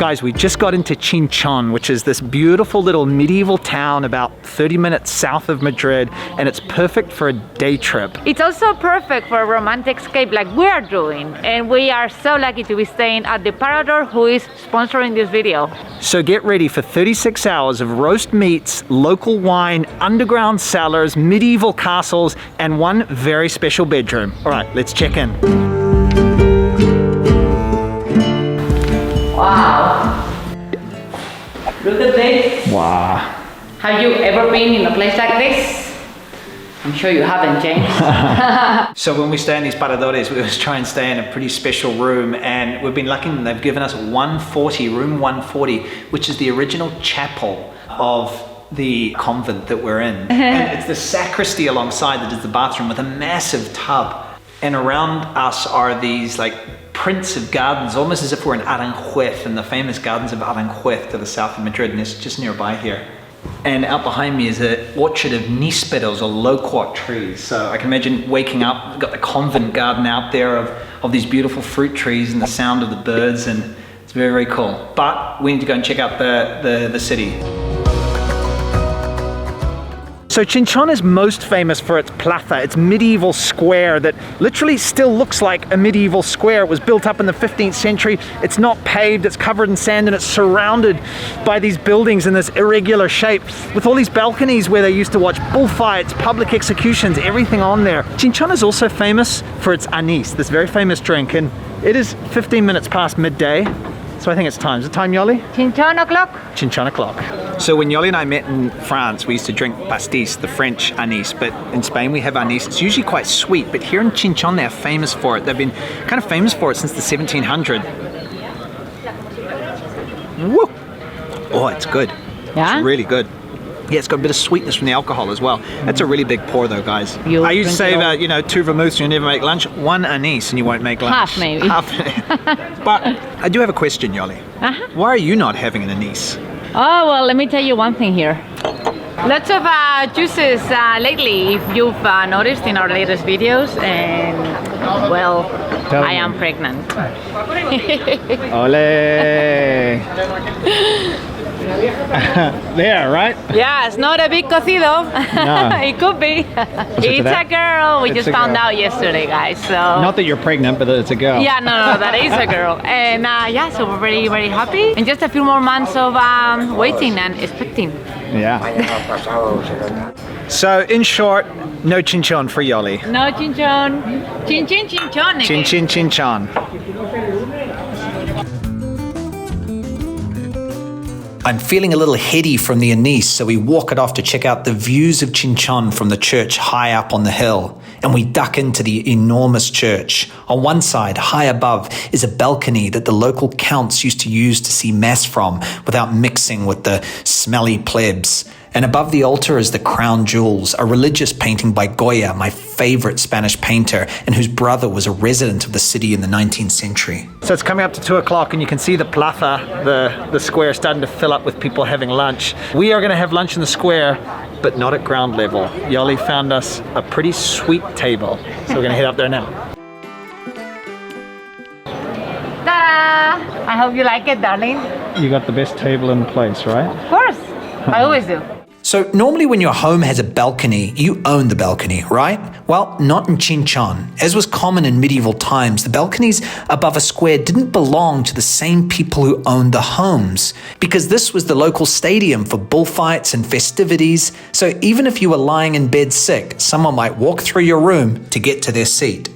Guys, we just got into Chinchón, which is this beautiful little medieval town about 30 minutes south of Madrid, and it's perfect for a day trip. It's also perfect for a romantic escape like we are doing, and we are so lucky to be staying at the Parador, who is sponsoring this video. So get ready for 36 hours of roast meats, local wine, underground cellars, medieval castles, and one very special bedroom. All right, let's check in. Wow. Look at this. Wow. Have you ever been in a place like this? I'm sure you haven't, James. So when we stay in these paradores, we always try and stay in a pretty special room, and we've been lucky and they've given us 140, room 140, which is the original chapel of the convent that we're in. And it's the sacristy alongside that is the bathroom with a massive tub. And around us are these like prints of gardens, almost as if we're in Aranjuez, in the famous gardens of Aranjuez to the south of Madrid, and it's just nearby here. And out behind me is an orchard of nísperos, or loquat trees. So I can imagine waking up, we've got the convent garden out there of these beautiful fruit trees and the sound of the birds, and it's very, very cool. But we need to go and check out the city. So Chinchón is most famous for its plaza, its medieval square that literally still looks like a medieval square. It was built up in the 15th century. It's not paved, it's covered in sand, and it's surrounded by these buildings in this irregular shape with all these balconies where they used to watch bullfights, public executions, everything on there. Chinchón is also famous for its anís, this very famous drink, and it is 15 minutes past midday. So I think it's time. Is it time, Yoly? Chinchón o'clock? Chinchón o'clock. So when Yoly and I met in France, we used to drink pastis, the French anise, but in Spain we have anise. It's usually quite sweet, but here in Chinchón they're famous for it. They've been kind of famous for it since the 1700s. Woo! Oh, it's good. Yeah? It's really good. Yeah, it's got a bit of sweetness from the alcohol as well. That's a really big pour though, guys. I used to say about, 2 vermouths and you never make lunch. 1 anise and you won't make lunch. Half maybe. Half. But I do have a question, Yoly. Why are you not having an anise? Oh, well, let me tell you one thing here. Lots of juices lately, if you've noticed in our latest videos, and well, I am pregnant. Ole! There, right? Yeah, it's not a big cocido. No. It could be. It's a girl. We just found out yesterday, guys. So. Not that you're pregnant, but that it's a girl. Yeah, no, that is a girl. And yeah, so we're very, very happy. And just a few more months of waiting and expecting. Yeah. So, in short, no Chinchón for Yoly. No Chinchón. Chin-chin, Chinchón again. Chin-chin, Chinchón. I'm feeling a little heady from the anise, so we walk it off to check out the views of Chinchón from the church high up on the hill. And we duck into the enormous church. On one side, high above, is a balcony that the local counts used to use to see mass from without mixing with the smelly plebs. And above the altar is the crown jewels, a religious painting by Goya, my favorite Spanish painter, and whose brother was a resident of the city in the 19th century. So it's coming up to 2 o'clock and you can see the plaza, the square, starting to fill up with people having lunch. We are going to have lunch in the square, but not at ground level. Yoly found us a pretty sweet table, so we're going to head up there now. Ta-da! I hope you like it, darling. You got the best table in the place, right? Of course. I always do. So normally when your home has a balcony, you own the balcony, right? Well, not in Chinchón. As was common in medieval times, the balconies above a square didn't belong to the same people who owned the homes, because this was the local stadium for bullfights and festivities. So even if you were lying in bed sick, someone might walk through your room to get to their seat.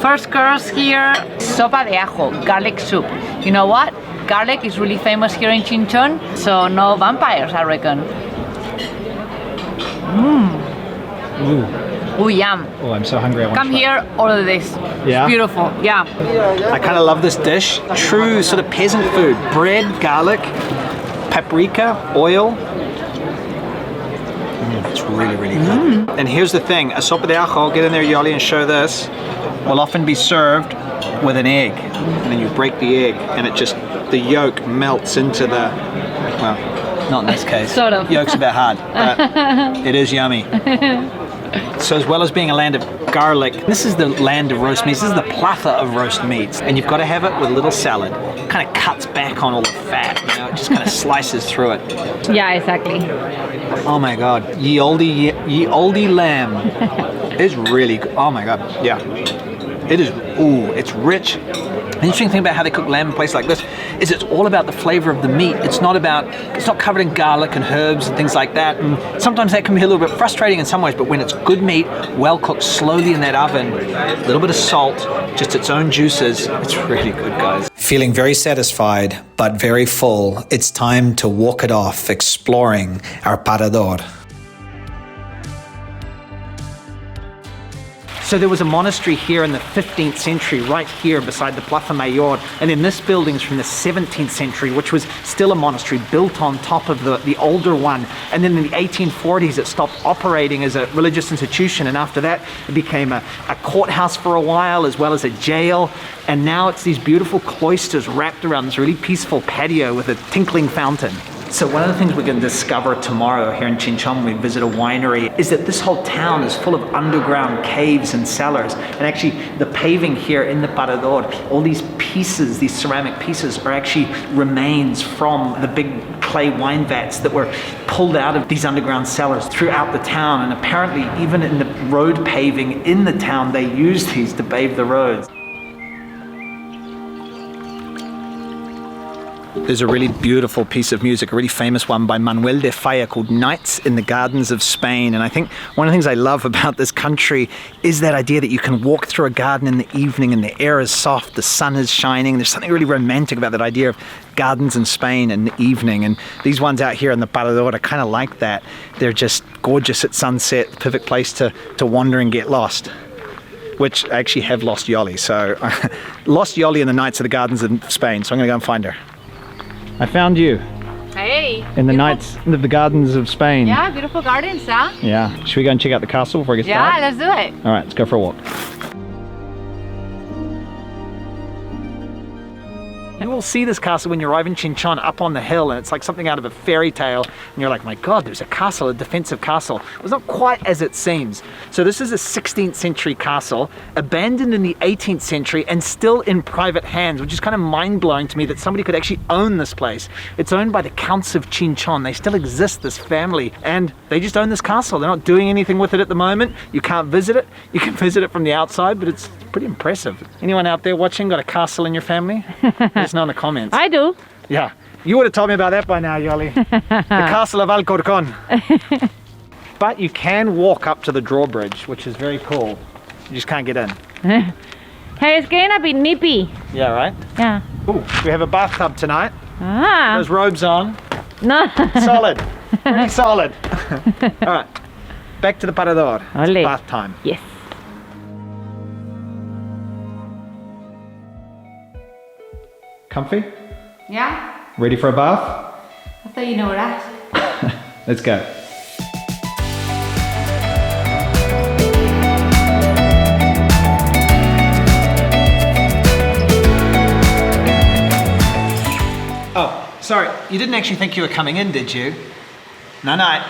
First course here, sopa de ajo, garlic soup. You know what? Garlic is really famous here in Chinchón, so no vampires, I reckon. Ooh, yum. Oh, I'm so hungry. Come here, order this. Yeah? It's beautiful, yeah. I kind of love this dish. True sort of peasant food. Bread, garlic, paprika, oil. It's really, really good. And here's the thing. A sopa de ajo, get in there, Yoly, and show this, will often be served with an egg. And then you break the egg, and it just, the yolk melts into the, well, not in this case. Sort of. Yolk's a bit hard, but it is yummy. So as well as being a land of garlic. This is the land of roast meats. This is the plaza of roast meats. And you've got to have it with a little salad. It kind of cuts back on all the fat, you know, it just kind of slices through it. Yeah, exactly. Oh my God, ye olde lamb. It's really good. Oh my God, yeah. It is, ooh, it's rich. The interesting thing about how they cook lamb in a place like this is it's all about the flavor of the meat. It's not covered in garlic and herbs and things like that. And sometimes that can be a little bit frustrating in some ways, but when it's good meat, well cooked slowly in that oven, a little bit of salt, just its own juices, it's really good, guys. Feeling very satisfied, but very full, it's time to walk it off, exploring our parador. So there was a monastery here in the 15th century, right here beside the Plaza Mayor, and then this building's from the 17th century, which was still a monastery built on top of the older one. And then in the 1840s, it stopped operating as a religious institution, and after that, it became a courthouse for a while, as well as a jail. And now it's these beautiful cloisters wrapped around this really peaceful patio with a tinkling fountain. So one of the things we're going to discover tomorrow here in Chinchón when we visit a winery is that this whole town is full of underground caves and cellars. And actually the paving here in the Parador, all these pieces, these ceramic pieces are actually remains from the big clay wine vats that were pulled out of these underground cellars throughout the town. And apparently even in the road paving in the town, they used these to pave the roads. There's a really beautiful piece of music, a really famous one by Manuel de Falla called Nights in the Gardens of Spain. And I think one of the things I love about this country is that idea that you can walk through a garden in the evening and the air is soft, the sun is shining. There's something really romantic about that idea of gardens in Spain in the evening. And these ones out here in the Parador are kind of like that. They're just gorgeous at sunset, perfect place to wander and get lost. Which I actually have lost Yoly. So lost Yoly in the nights of the gardens in Spain. So I'm going to go and find her. I found you. Hey. In the nights of the gardens of Spain. Yeah, beautiful gardens, huh? Yeah. Should we go and check out the castle before we get started? Yeah, let's do it. All right, let's go for a walk. You will see this castle when you arrive in Chinchón up on the hill, and it's like something out of a fairy tale, and you're like, my God, there's a castle, a defensive castle. It's not quite as it seems. So this is a 16th century castle, abandoned in the 18th century and still in private hands, which is kind of mind-blowing to me that somebody could actually own this place. It's owned by the Counts of Chinchón. They still exist, this family, and they just own this castle. They're not doing anything with it at the moment. You can't visit it. You can visit it from the outside, but it's pretty impressive. Anyone out there watching got a castle in your family? Let us know in the comments. I do. Yeah. You would have told me about that by now, Yoly. The castle of Alcorcón. But you can walk up to the drawbridge, which is very cool. You just can't get in. Hey, it's getting a bit nippy. Yeah, right? Yeah. Ooh, we have a bathtub tonight. Ah. Those robes on. No. Solid. Pretty solid. All right. Back to the Parador. It's bath time. Yes. Comfy? Yeah? Ready for a bath? I thought you know that. Let's go. Oh, sorry. You didn't actually think you were coming in, did you? No, no.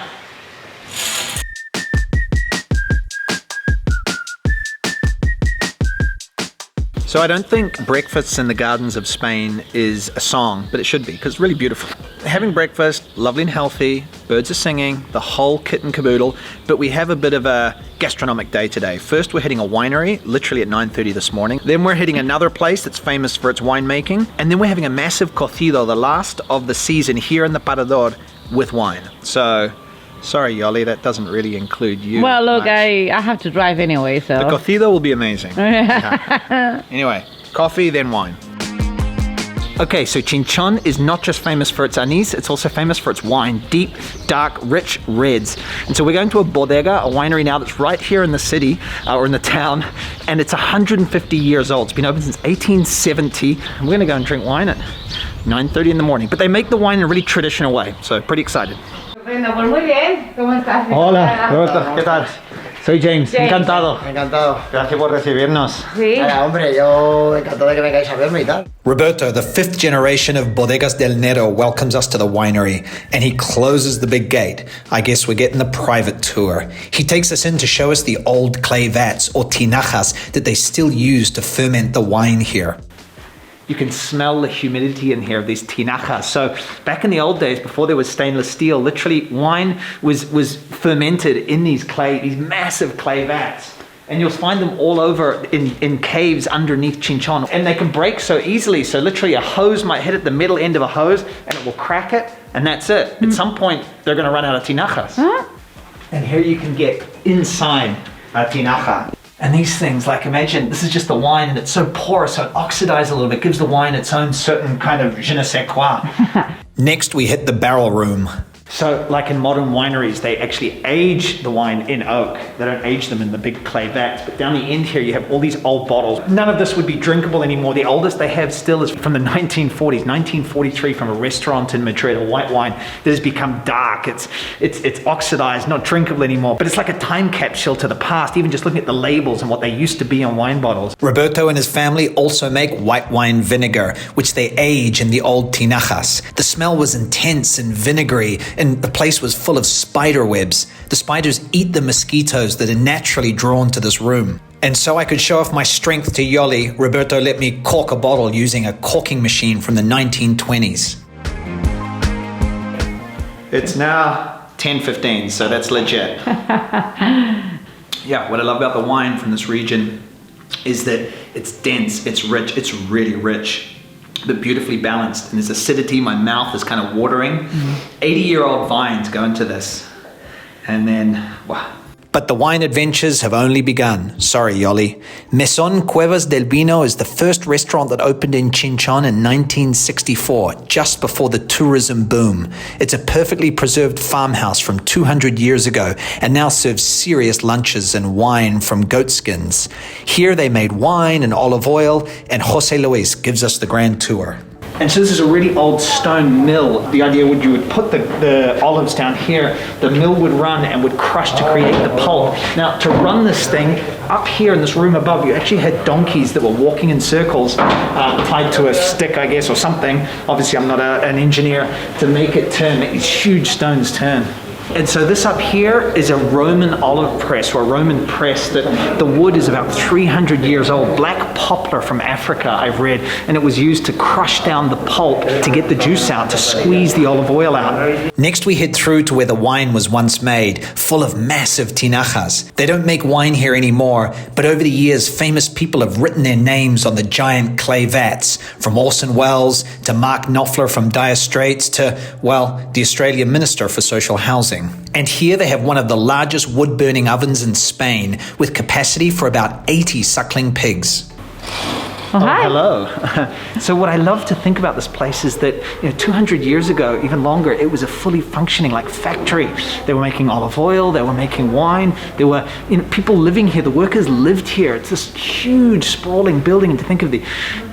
So I don't think breakfasts in the gardens of Spain is a song, but it should be, because it's really beautiful. Having breakfast, lovely and healthy, birds are singing, the whole kit and caboodle, but we have a bit of a gastronomic day today. First, we're hitting a winery, literally at 9:30 this morning. Then we're hitting another place that's famous for its winemaking. And then we're having a massive cocido, the last of the season here in the Parador with wine. So, sorry, Yoly, that doesn't really include you. Well, look, much. I have to drive anyway, so. The cocido will be amazing. Yeah. Anyway, coffee, then wine. Okay, so Chinchón is not just famous for its anise, it's also famous for its wine, deep, dark, rich reds. And so we're going to a bodega, a winery now that's right here in the city, or in the town, and it's 150 years old. It's been open since 1870. We're gonna go and drink wine at 9:30 in the morning. But they make the wine in a really traditional way, so pretty excited. Venga, pues muy bien. ¿Cómo estás? Hola, ¿qué tal? Soy James, James. encantado. Encantado. Gracias por recibirnos. Sí. Hombre, yo encantado de que vengáis a verme y tal. Roberto, the fifth generation of Bodegas del Nero, welcomes us to the winery, and he closes the big gate. I guess we're getting the private tour. He takes us in to show us the old clay vats, or tinajas, that they still use to ferment the wine here. You can smell the humidity in here of these tinajas. So back in the old days, before there was stainless steel, literally wine was fermented in these massive clay vats. And you'll find them all over in caves underneath Chinchón. And they can break so easily. So literally a hose might hit at the middle end of a hose and it will crack it, and that's it. At some point, they're gonna run out of tinajas. And here you can get inside a tinaja. And these things, like imagine, this is just the wine and it's so porous, so it oxidizes a little bit, gives the wine its own certain kind of je ne sais quoi. Next, we hit the barrel room. So like in modern wineries, they actually age the wine in oak. They don't age them in the big clay vats. But down the end here, you have all these old bottles. None of this would be drinkable anymore. The oldest they have still is from the 1940s, 1943, from a restaurant in Madrid, a white wine that has become dark. It's oxidized, not drinkable anymore. But it's like a time capsule to the past, even just looking at the labels and what they used to be on wine bottles. Roberto and his family also make white wine vinegar, which they age in the old tinajas. The smell was intense and vinegary, and the place was full of spider webs. The spiders eat the mosquitoes that are naturally drawn to this room. And so I could show off my strength to Yoly, Roberto let me cork a bottle using a corking machine from the 1920s. It's now 10:15, so that's legit. Yeah, what I love about the wine from this region is that it's dense, it's rich, it's really rich, but beautifully balanced. And there's acidity, my mouth is kind of watering. 80-year-old vines go into this. And then, wow. But the wine adventures have only begun. Sorry, Yoly. Mesón Cuevas del Vino is the first restaurant that opened in Chinchón in 1964, just before the tourism boom. It's a perfectly preserved farmhouse from 200 years ago and now serves serious lunches and wine from goat skins. Here they made wine and olive oil, and José Luis gives us the grand tour. And so this is a really old stone mill. The idea would you would put the olives down here, the mill would run and would crush to create the pulp. Now to run this thing, up here in this room above, you actually had donkeys that were walking in circles, tied to a stick, I guess, or something. Obviously I'm not an engineer, to make it turn, make these huge stones turn. And so this up here is a Roman olive press, or a Roman press that the wood is about 300 years old. Black poplar from Africa, I've read, and it was used to crush down the pulp to get the juice out, to squeeze the olive oil out. Next we head through to where the wine was once made, full of massive tinajas. They don't make wine here anymore, but over the years famous people have written their names on the giant clay vats, from Orson Welles to Mark Knopfler from Dire Straits to, well, the Australian Minister for Social Housing. And here they have one of the largest wood-burning ovens in Spain, with capacity for about 80 suckling pigs. Oh, hi. Hello. So what I love to think about this place is that 200 years ago, even longer, it was a fully functioning like factory. They were making olive oil, they were making wine, there were people living here, the workers lived here. It's this huge sprawling building, and to think of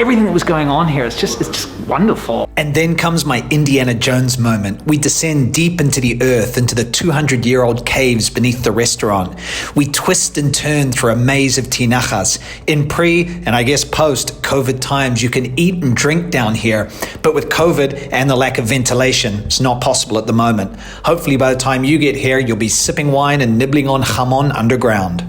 everything that was going on here, it's just wonderful. And then comes my Indiana Jones moment. We descend deep into the earth, into the 200-year-old caves beneath the restaurant. We twist and turn through a maze of tinajas. In pre, and I guess post-COVID times, you can eat and drink down here. But with COVID and the lack of ventilation, it's not possible at the moment. Hopefully by the time you get here, you'll be sipping wine and nibbling on jamón underground.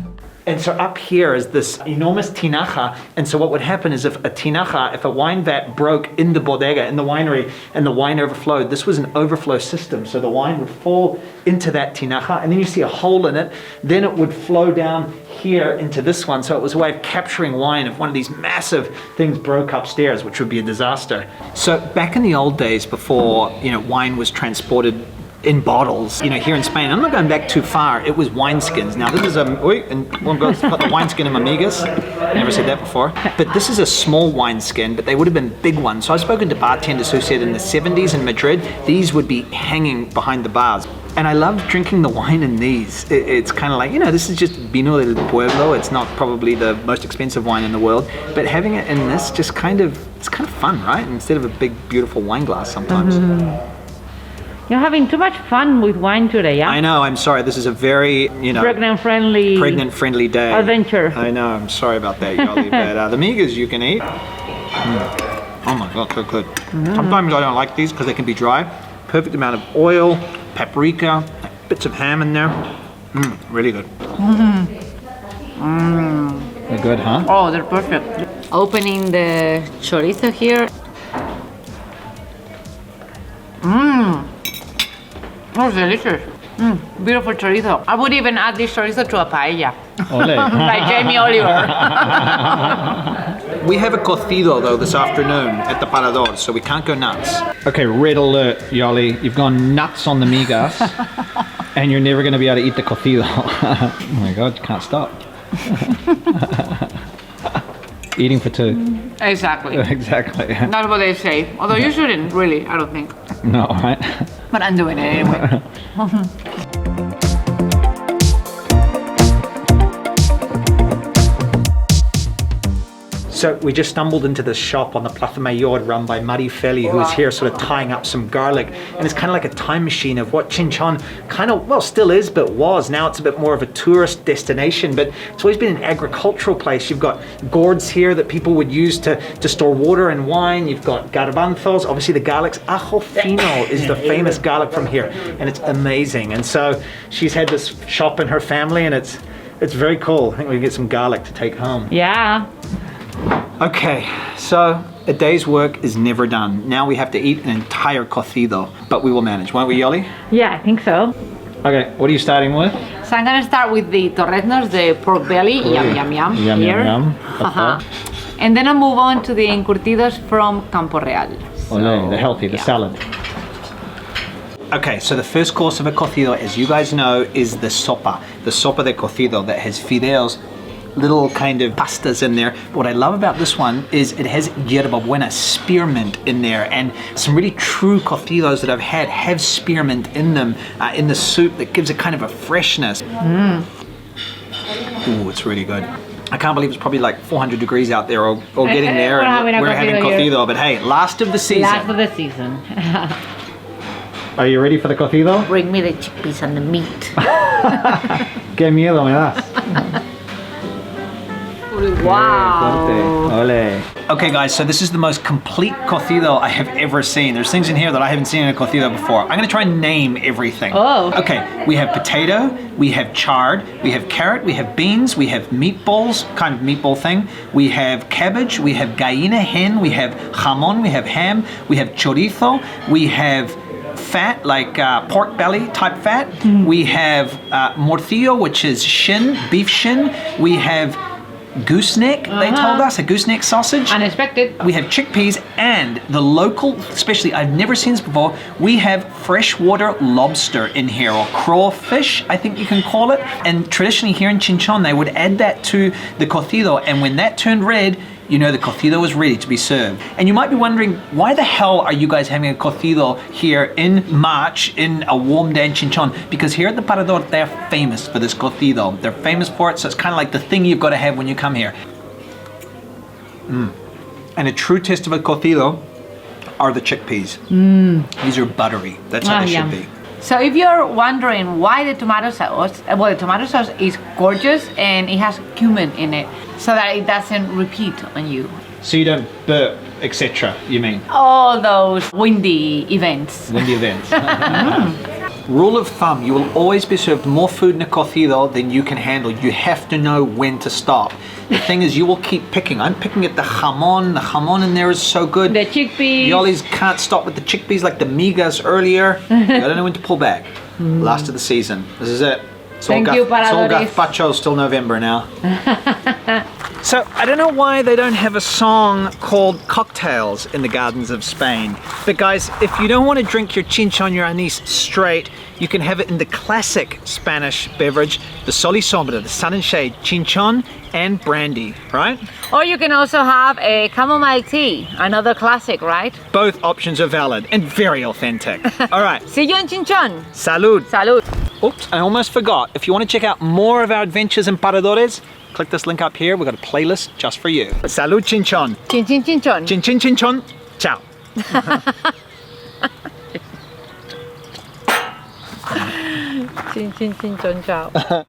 And so up here is this enormous tinaja. And so what would happen is if a wine vat broke in the bodega, in the winery, and the wine overflowed, this was an overflow system. So the wine would fall into that tinaja, and then you see a hole in it. Then it would flow down here into this one. So it was a way of capturing wine if one of these massive things broke upstairs, which would be a disaster. So back in the old days, before wine was transported in bottles, here in Spain, I'm not going back too far, it was wineskins. Now this is and one goes put the wineskin in amigas. Never said that before. But this is a small wineskin, but they would have been big ones. So I've spoken to bartenders who said in the 70s in Madrid, these would be hanging behind the bars. And I love drinking the wine in these. It's kind of like, this is just Vino del Pueblo. It's not probably the most expensive wine in the world, but having it in this it's kind of fun, right? Instead of a big, beautiful wine glass sometimes. You're having too much fun with wine today, yeah? I know, I'm sorry. This is a very, Pregnant-friendly day. adventure. I know, I'm sorry about that, Yoly. But the migas you can eat. Oh my God, good, good. Sometimes I don't like these because they can be dry. Perfect amount of oil, paprika, bits of ham in there. Really good. They're good, huh? Oh, they're perfect. Opening the chorizo here. Oh, it's delicious. Beautiful chorizo. I would even add this chorizo to a paella. Ole. Like Jamie Oliver. We have a cocido though this afternoon at the Parador, so we can't go nuts. Okay, red alert, Yoly. You've gone nuts on the migas, and you're never going to be able to eat the cocido. Oh my God, you can't stop. Eating for two. Exactly. Exactly. That's what they say. Although you shouldn't, really, I don't think. No, right? But I'm doing it anyway. So we just stumbled into this shop on the Plaza Mayor run by Mari Feli, who is here sort of tying up some garlic. And it's kind of like a time machine of what Chinchón kind of, well, still is, but was. Now it's a bit more of a tourist destination, but it's always been an agricultural place. You've got gourds here that people would use to store water and wine. You've got garbanzos, obviously the garlics. Ajo fino is the famous garlic from here, and it's amazing. And so she's had this shop in her family, and it's very cool. I think we can get some garlic to take home. Yeah. Okay, so a day's work is never done. Now we have to eat an entire cocido, but we will manage, won't we, Yoly? Yeah, I think so. Okay, what are you starting with? So I'm gonna start with the torreznos, the pork belly, yum yum yum, Yum, here. yum, yum. And then I'll move on to the encurtidos from Campo Real. Ole, the healthy, the salad. Okay, so the first course of a cocido, as you guys know, is the sopa de cocido that has fideos, little kind of pastas in there. But what I love about this one is it has hierba buena, spearmint in there, and some really true cocidos that I've had have spearmint in them, in the soup, that gives it kind of a freshness. Ooh, it's really good. I can't believe it's probably like 400 degrees out there or getting there, and we're having cocido, but hey, last of the season. Last of the season. Are you ready for the cocido? Bring me the chickpeas and the meat. Qué miedo me das. Wow. Ole. Okay guys, so this is the most complete cocido I have ever seen. There's things in here that I haven't seen in a cocido before. I'm gonna try and name everything. Oh. Okay, we have potato, we have chard, we have carrot, we have beans, we have meatballs, kind of meatball thing. We have cabbage, we have gallina, hen, we have jamon, we have ham, we have chorizo, we have fat, like pork belly type fat. We have morcillo, which is shin, beef shin. We have gooseneck, they told us, a gooseneck sausage. Unexpected. We have chickpeas, and the local, especially, I've never seen this before, we have freshwater lobster in here, or crawfish, I think you can call it. And traditionally here in Chinchón, they would add that to the cocido, and when that turned red, you know the cocido is ready to be served. And you might be wondering, why the hell are you guys having a cocido here in March in a warm day in Chinchón? Because here at the Parador, they're famous for this cocido. They're famous for it, so it's kind of like the thing you've got to have when you come here. And a true test of a cocido are the chickpeas. These are buttery. That's how they should be. So if you're wondering why the tomato sauce, well, the tomato sauce is gorgeous and it has cumin in it so that it doesn't repeat on you. So you don't burp, etc., you mean? All those windy events. Windy events. Rule of thumb, you will always be served more food in a cocido than you can handle. You have to know when to stop. The thing is, you will keep picking. I'm picking at the jamon. The jamon in there is so good. The chickpeas. Yoly's can't stop with the chickpeas like the migas earlier. I don't know when to pull back. Last of the season. This is it. Thank you, Paradores. It's all gazpacho, still November now. So, I don't know why they don't have a song called Cocktails in the Gardens of Spain. But guys, if you don't want to drink your Chinchón, your anise straight, you can have it in the classic Spanish beverage, the Sol y Sombra, the sun and shade, Chinchón and brandy, right? Or you can also have a chamomile tea, another classic, right? Both options are valid and very authentic. All right. See you in Chinchón. Salud. Salud. Oops, I almost forgot. If you want to check out more of our adventures in Paradores, click this link up here. We've got a playlist just for you. Salud, Chinchón. Chin chin chinchón. Chin chin chinchón. Ciao. Chin, chin, chin, chon, chao.